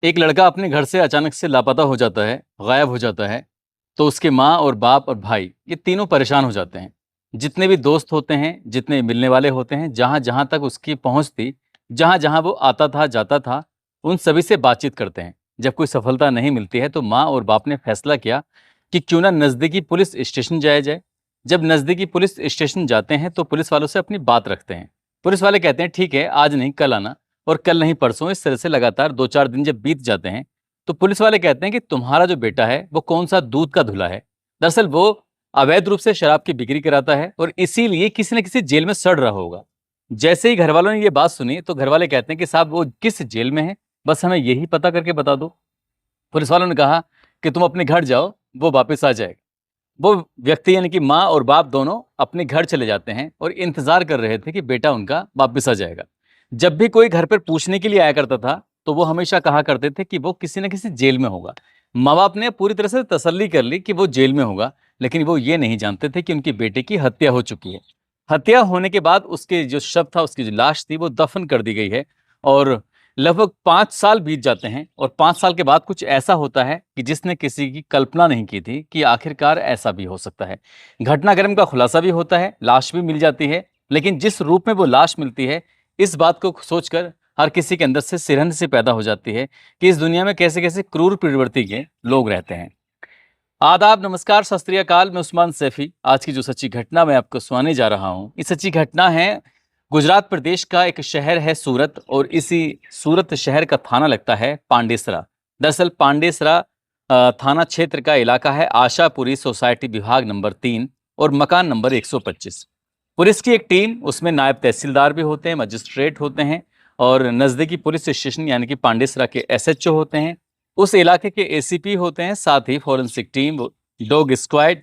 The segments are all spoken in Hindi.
एक लड़का अपने घर से अचानक से लापता हो जाता है, गायब हो जाता है, तो उसके माँ और बाप और भाई ये तीनों परेशान हो जाते हैं। जितने भी दोस्त होते हैं, जितने मिलने वाले होते हैं, जहाँ-जहाँ तक उसकी पहुँच थी, जहाँ-जहाँ वो आता था, जाता था, उन सभी से बातचीत करते हैं। जब कोई सफलता नहीं मिलती है, तो माँ और बाप ने फैसला किया कि क्यों ना नज़दीकी पुलिस स्टेशन जाया जाए। जब नज़दीकी पुलिस स्टेशन जाते हैं, तो पुलिस वालों से अपनी बात रखते हैं। पुलिस वाले कहते हैं, "ठीक है, आज नहीं, कल आना।" और कल नहीं परसों, इस तरह से लगातार 2-4 दिन जब बीत जाते हैं, तो पुलिस वाले कहते हैं कि तुम्हारा जो बेटा है, वो कौन-सा दूध का धुला है। दरअसल वो अवैध रूप से शराब की बिक्री कराता है और इसीलिए किसी न किसी जेल में सड़ रहा होगा। जैसे ही घरवालों ने ये बात सुनी, तो घरवाले कहते हैं कि साहब वो किस जेल में है, बस हमें यही पता करके बता दो। पुलिस वालों ने कहा कि तुम अपने घर जाओ, वो वापस आ जाएगा। वो व्यक्ति यानी कि माँ और बाप दोनों अपने घर चले जाते हैं और इंतज़ार कर रहे थे कि बेटा उनका वापस आ जाएगा। जब भी कोई घर पर पूछने के लिए आया करता था, तो वो हमेशा कहा करते थे कि वो किसी न किसी जेल में होगा। माँ-बाप ने पूरी तरह से तसल्ली कर ली कि वो जेल में होगा, लेकिन वो ये नहीं जानते थे कि उनके बेटे की हत्या हो चुकी है। हत्या होने के बाद उसके जो शव था, उसकी जो लाश थी, वो दफ़न कर दी गई है और लगभग 5 साल बीत जाते हैं और 5 साल के बाद कुछ ऐसा होता है कि जिसने किसी की कल्पना नहीं की थी कि आखिरकार ऐसा भी हो सकता है। घटनाक्रम का खुलासा भी होता है, लाश भी मिल जाती है, लेकिन जिस रूप में वो लाश मिलती है, इस बात को सोचकर हर किसी के अंदर से सिरहन सी पैदा हो जाती है कि इस दुनिया में कैसे-कैसे क्रूर प्रवृत्ति के लोग रहते हैं। आदाब, नमस्कार, सत श्री अकाल, मैं उस्मान सैफी। आज की जो सच्ची घटना मैं आपको सुनाने जा रहा हूँ, ये सच्ची घटना है गुजरात प्रदेश का एक शहर है सूरत और इसी सूरत शहर का थाना लगता है पांडेसरा। दरअसल पांडेसरा थाना क्षेत्र का इलाका है आशापुरी सोसाइटी विभाग नंबर 3 और मकान नंबर 125। पुलिस की एक टीम, उसमें नायब तहसीलदार भी होते हैं, मजिस्ट्रेट होते हैं और नज़दीकी पुलिस स्टेशन यानी कि पांडेसरा के एसएचओ होते हैं। उस इलाके के एसीपी होते हैं, साथ ही फॉरेंसिक टीम, डॉग स्क्वाड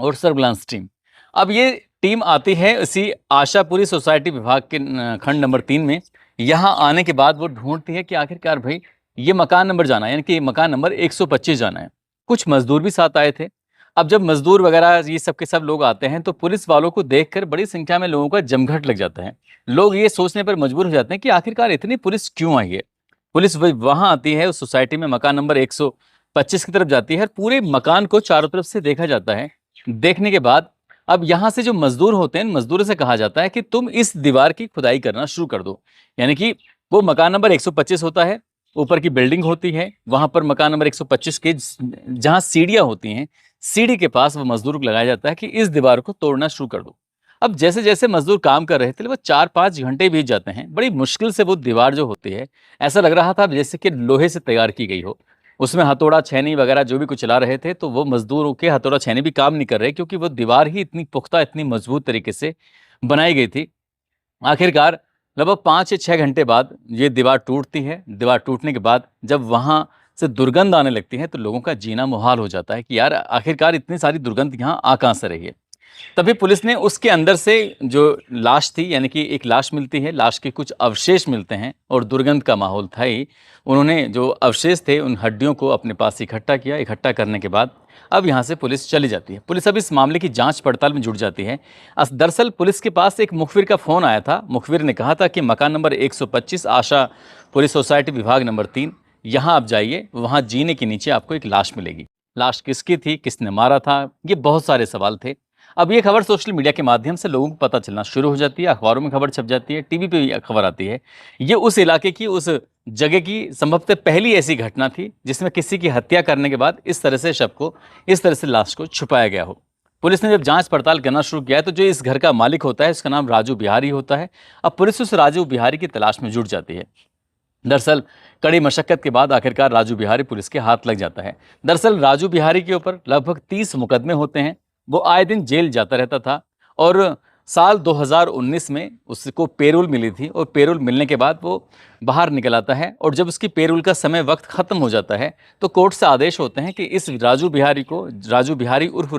और सर्विलांस टीम। अब ये टीम आती है इसी आशापुरी सोसाइटी विभाग के खंड नंबर 3 में। यहाँ आने के बाद वो ढूँढती है कि आखिरकार भई ये मकान नंबर जाना है, यानी कि मकान नंबर 125 जाना है। कुछ मज़दूर भी साथ आए थे। अब जब मज़दूर वगैरह ये सब के सब लोग आते हैं, तो पुलिस वालों को देखकर बड़ी संख्या में लोगों का जमघट लग जाता है। लोग ये सोचने पर मजबूर हो जाते हैं कि आखिरकार इतनी पुलिस क्यों आई है? पुलिस वहाँ आती है उस सोसाइटी में, मकान नंबर 125 की तरफ जाती है और पूरे मकान को चारों तरफ से देखा जाता है। देखने के बाद अब यहाँ से जो मज़दूर होते हैं, मज़दूरों से कहा जाता है कि तुम इस दीवार की खुदाई करना शुरू कर दो। यानी कि वो मकान नंबर 125 होता है, ऊपर की बिल्डिंग होती है, वहाँ पर मकान नंबर 125 के जहाँ सीढ़ियाँ होती हैं, सीढ़ी के पास वो मज़दूर को लगाया जाता है कि इस दीवार को तोड़ना शुरू कर दो। अब जैसे-जैसे मज़दूर काम कर रहे थे, वो 4-5 घंटे बीत जाते हैं। बड़ी मुश्किल से वो दीवार जो होती है, ऐसा लग रहा था जैसे कि लोहे से तैयार की गई हो। उसमें हथौड़ा, छेनी वगैरह जो भी कुछ चला रहे थे, तो वो मज़दूरों के हथौड़ा, छेनी भी काम नहीं कर रहे, क्योंकि वो दीवार ही इतनी पुख्ता, इतनी मज़बूत तरीके से बनाई गई थी। आखिरकार लगभग 5 से 6 घंटे बाद ये दीवार टूटती है। दीवार टूटने के बाद जब वहाँ से दुर्गंध आने लगती है, तो लोगों का जीना मुहाल हो जाता है कि यार आखिरकार इतनी सारी दुर्गंध यहाँ आ कहाँ से रही है। तभी पुलिस ने उसके अंदर से जो लाश थी, यानी कि एक लाश मिलती है, लाश के कुछ अवशेष मिलते हैं और दुर्गंध का माहौल था ही। उन्होंने जो अवशेष थे, उन हड्डियों को अपने पास इकट्ठा किया। इकट्ठा करने के बाद अब यहाँ से पुलिस चली जाती है। पुलिस अब इस मामले की जांच पड़ताल में जुट जाती है। दरअसल पुलिस के पास एक मुखबिर का फ़ोन आया था। मुखबिर ने कहा था कि मकान नंबर 125 आशा पुलिस सोसाइटी विभाग नंबर 3, यहाँ आप जाइए, वहाँ जीने के नीचे आपको एक लाश मिलेगी। लाश किसकी थी, किसने मारा था, ये बहुत सारे सवाल थे। अब ये खबर सोशल मीडिया के माध्यम से लोगों को पता चलना शुरू हो जाती है, अखबारों में खबर छप जाती है, टीवी पे भी खबर आती है। ये उस इलाके की, उस जगह की संभवतः पहली ऐसी घटना थी जिसमें किसी की हत्या करने के बाद इस तरह से शव को, इस तरह से लाश को छुपाया गया हो। पुलिस ने जब जांच पड़ताल करना शुरू किया है, तो जो इस घर का मालिक होता है, उसका नाम राजू बिहारी होता है। अब पुलिस उस राजू बिहारी की तलाश में जुट जाती है। दरअसल कड़ी मशक्कत के बाद आखिरकार राजू बिहारी पुलिस के हाथ लग जाता है। दरअसल राजू बिहारी के ऊपर लगभग 30 मुकदमे होते हैं। वो आए दिन जेल जाता रहता था और साल 2019 में उसको पेरोल मिली थी और पेरोल मिलने के बाद वो बाहर निकल आता है और जब उसकी पेरोल का समय वक्त ख़त्म हो जाता है, तो कोर्ट से आदेश होते हैं कि इस राजू बिहारी को, राजू बिहारी उर्फ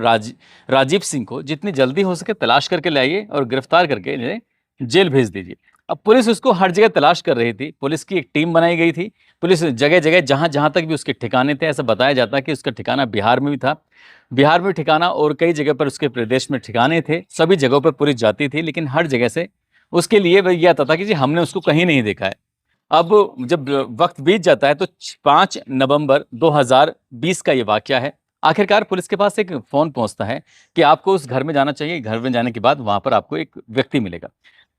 राजीव सिंह को जितनी जल्दी हो सके तलाश करके लाइए और गिरफ्तार करके इन्हें जेल भेज दीजिए। अब पुलिस उसको हर जगह तलाश कर रही थी। पुलिस की एक टीम बनाई गई थी। पुलिस जगह-जगह, जहाँ-जहाँ तक भी उसके ठिकाने थे, ऐसा बताया जाता है कि उसका ठिकाना बिहार में भी था। बिहार में ठिकाना और कई जगह पर उसके प्रदेश में ठिकाने थे। सभी जगहों पर पुलिस जाती थी, लेकिन हर जगह से उसके लिए वह ये आता था कि जी हमने उसको कहीं नहीं देखा है। अब जब वक्त बीत जाता है तो 5 नवंबर 2020 का ये वाकया है। आखिरकार पुलिस के पास एक फ़ोन पहुंचता है कि आपको उस घर में जाना चाहिए। घर में जाने के बाद वहाँ पर आपको एक व्यक्ति मिलेगा।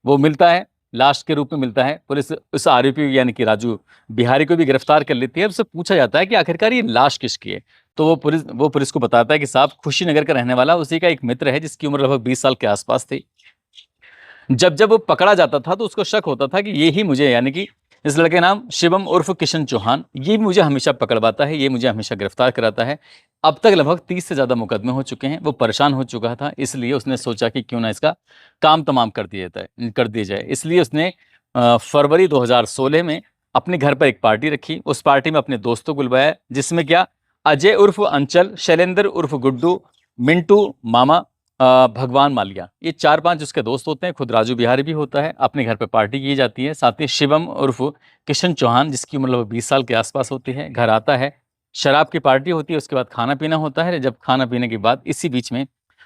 वो मिलता है, लाश के रूप में मिलता है। पुलिस उस आरोपी यानी कि राजू बिहारी को भी गिरफ्तार कर लेती है। उससे पूछा जाता है कि आखिरकार ये लाश किसकी है? तो वो पुलिस को बताता है कि साहब खुशीनगर का रहने वाला उसी का एक मित्र है जिसकी उम्र लगभग 20 साल के आसपास थी। जब वो पकड़ा जाता था तो उसको शक होता था कि ये ही मुझे यानी कि इस लड़के का नाम शिवम उर्फ किशन चौहान, ये मुझे हमेशा पकड़वाता है, ये मुझे हमेशा गिरफ्तार कराता है। अब तक लगभग 30 से ज़्यादा मुकदमे हो चुके हैं। वो परेशान हो चुका था, इसलिए उसने सोचा कि क्यों ना इसका काम तमाम कर दिया जाए। इसलिए उसने फरवरी 2016 में अपने घर पर एक पार्टी रखी। उस पार्टी में अपने दोस्तों को बुलवाया, जिसमें क्या अजय उर्फ अंचल, शैलेंद्र उर्फ गुड्डू, मिंटू मामा, भगवान मालिया, ये 4-5 उसके दोस्त होते हैं। खुद राजू बिहारी भी होता है। अपने घर पे पार्टी की जाती है। साथ ही शिवम उर्फ किशन चौहान, जिसकी उम्र लगभग 20 साल के आसपास होती है, घर आता है। शराब की पार्टी होती है, उसके बाद खाना पीना होता है। जब खाना पीने के बाद इसी बीच में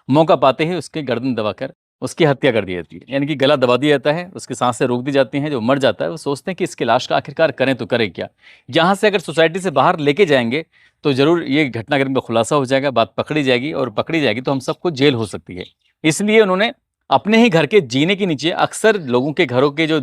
मौका पाते ही उसके गर्दन दबाकर उसकी हत्या कर दी जाती है। यानी कि गला दबा दिया जाता है, उसकी सांसें रोक दी जाती हैं। जो मर जाता है वो सोचते हैं कि इसकी लाश का आखिरकार करें तो करें क्या? यहाँ से अगर सोसाइटी से बाहर लेके जाएंगे तो ज़रूर ये घटनाक्रम का खुलासा हो जाएगा, बात पकड़ी जाएगी, और पकड़ी जाएगी तो हम सबको जेल हो सकती है। इसलिए उन्होंने अपने ही घर के जीने के नीचे, अक्सर लोगों के घरों के जो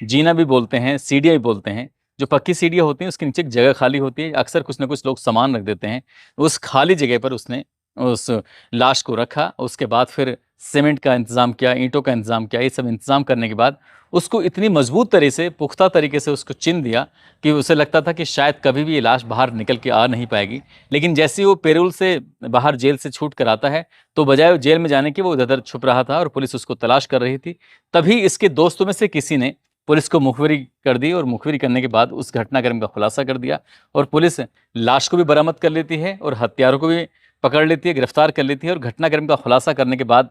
जीना भी बोलते हैं, सीढ़ियाँ भी बोलते हैं, जो पक्की सीढ़ियाँ होती हैं उसके नीचे एक जगह खाली होती है। अक्सर कुछ ना कुछ लोग सामान रख देते हैं। उस खाली जगह पर उसने उस लाश को रखा। उसके बाद फिर सीमेंट का इंतज़ाम किया, ईंटों का इंतज़ाम किया। ये सब इंतज़ाम करने के बाद उसको इतनी मजबूत तरह से, पुख्ता तरीके से उसको चिन दिया कि उसे लगता था कि शायद कभी भी ये लाश बाहर निकल के आ नहीं पाएगी। लेकिन जैसे ही वो पैरोल से बाहर जेल से छूट कर आता है, तो बजाय वो जेल में जाने के वो उधर छुप रहा था और पुलिस उसको तलाश कर रही थी। तभी इसके दोस्तों में से किसी ने पुलिस को मुखबिरी कर दी, और मुखबिरी करने के बाद उस घटनाक्रम का खुलासा कर दिया। और पुलिस लाश को भी बरामद कर लेती है और हत्यारों को भी पकड़ लेती है, गिरफ्तार कर लेती है। और घटनाक्रम का खुलासा करने के बाद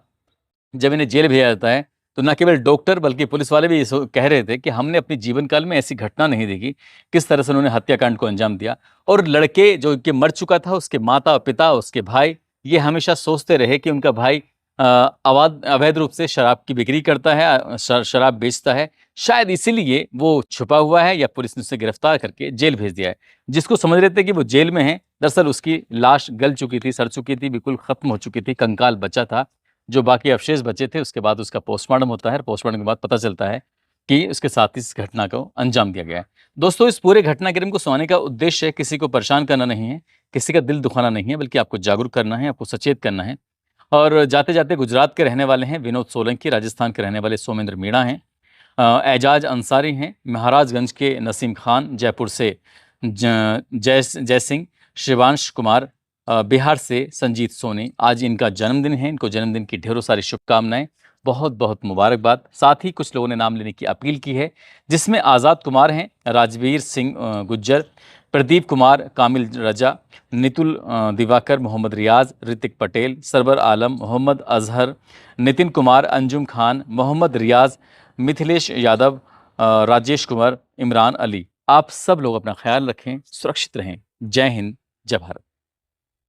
जब इन्हें जेल भेजा जाता है, तो न केवल डॉक्टर बल्कि पुलिस वाले भी कह रहे थे कि हमने अपने जीवन काल में ऐसी घटना नहीं देखी, किस तरह से उन्होंने हत्याकांड को अंजाम दिया। और लड़के जो कि मर चुका था, उसके माता पिता, उसके भाई, ये हमेशा सोचते रहे कि उनका भाई अवैध रूप से शराब की बिक्री करता है, शराब बेचता है। शायद इसीलिए वो छुपा हुआ है, या पुलिस ने उसे गिरफ्तार करके जेल भेज दिया है। जिसको समझ रहे थे कि वो जेल में है, दरअसल उसकी लाश गल चुकी थी, सड़ चुकी थी, बिल्कुल खत्म हो चुकी थी, कंकाल बचा था। जो बाकी अवशेष बचे थे, उसके बाद उसका पोस्टमार्टम होता है। पोस्टमार्टम के बाद पता चलता है कि उसके साथ इस घटना को अंजाम दिया गया है। दोस्तों, इस पूरे घटनाक्रम को सुनाने का उद्देश्य किसी को परेशान करना नहीं है, किसी का दिल दुखाना नहीं है, बल्कि आपको जागरूक करना है, आपको सचेत करना है। और जाते जाते गुजरात के रहने वाले हैं विनोद सोलंकी, राजस्थान के रहने वाले सोमेंद्र मीणा हैं, एजाज अंसारी हैं, महाराजगंज के नसीम खान, जयपुर से जय सिंह, शिवांश कुमार, बिहार से संजीत सोनी। आज इनका जन्मदिन है। इनको जन्मदिन की ढेरों सारी शुभकामनाएं, बहुत बहुत मुबारकबाद। साथ ही कुछ लोगों ने नाम लेने की अपील की है, जिसमें आज़ाद कुमार हैं, राजवीर सिंह गुज्जर, प्रदीप कुमार, कामिल रजा, नितुल दिवाकर, मोहम्मद रियाज, ऋतिक पटेल, सरवर आलम, मोहम्मद अजहर, नितिन कुमार, अंजुम खान, मोहम्मद रियाज, मिथिलेश यादव, राजेश कुमार, इमरान अली। आप सब लोग अपना ख्याल रखें, सुरक्षित रहें। जय हिंद, जय भारत।